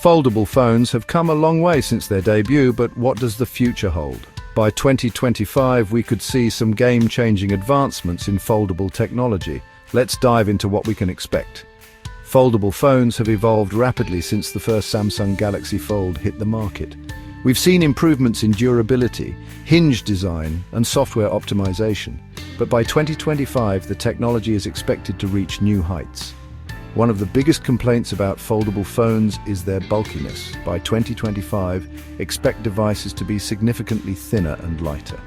Foldable phones have come a long way since their debut, but what does the future hold? By 2025, we could see some game-changing advancements in foldable technology. Let's dive into what we can expect. Foldable phones have evolved rapidly since the first Samsung Galaxy Fold hit the market. We've seen improvements in durability, hinge design, and software optimization. But by 2025, the technology is expected to reach new heights. One of the biggest complaints about foldable phones is their bulkiness. By 2025, expect devices to be significantly thinner and lighter.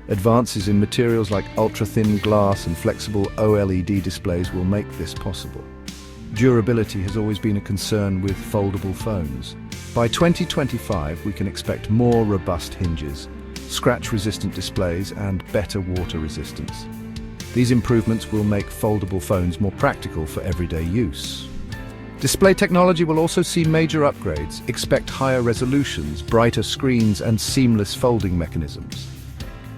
Advances in materials like ultra-thin glass and flexible OLED displays will make this possible. Durability has always been a concern with foldable phones. By 2025, we can expect more robust hinges, scratch-resistant displays, and better water resistance. These improvements will make foldable phones more practical for everyday use. Display technology will also see major upgrades. Expect higher resolutions, brighter screens, and seamless folding mechanisms.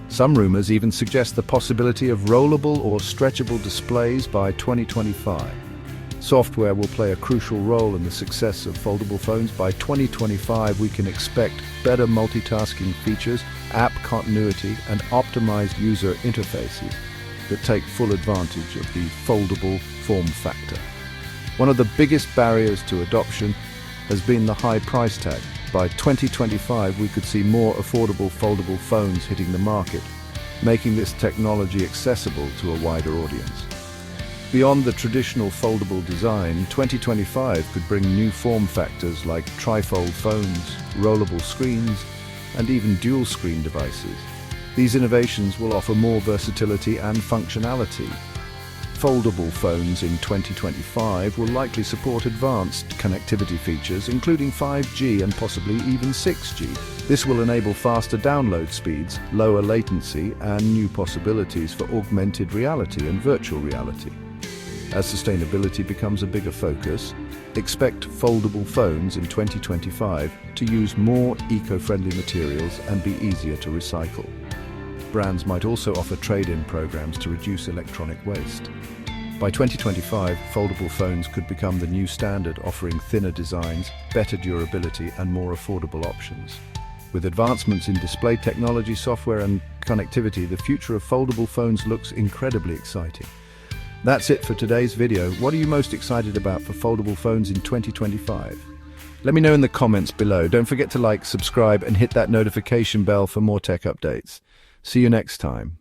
Some rumors even suggest the possibility of rollable or stretchable displays by 2025. Software will play a crucial role in the success of foldable phones. By 2025, we can expect better multitasking features, app continuity, and optimized user interfaces that take full advantage of the foldable form factor. One of the biggest barriers to adoption has been the high price tag. By 2025, we could see more affordable foldable phones hitting the market, making this technology accessible to a wider audience. Beyond the traditional foldable design, 2025 could bring new form factors like trifold phones, rollable screens, and even dual-screen devices. These innovations will offer more versatility and functionality. Foldable phones in 2025 will likely support advanced connectivity features, including 5G and possibly even 6G. This will enable faster download speeds, lower latency, and new possibilities for augmented reality and virtual reality. As sustainability becomes a bigger focus, expect foldable phones in 2025 to use more eco-friendly materials and be easier to recycle. Brands might also offer trade-in programs to reduce electronic waste. By 2025, foldable phones could become the new standard, offering thinner designs, better durability, and more affordable options. With advancements in display technology, software, and connectivity, the future of foldable phones looks incredibly exciting. That's it for today's video. What are you most excited about for foldable phones in 2025? Let me know in the comments below. Don't forget to like, subscribe, and hit that notification bell for more tech updates. See you next time.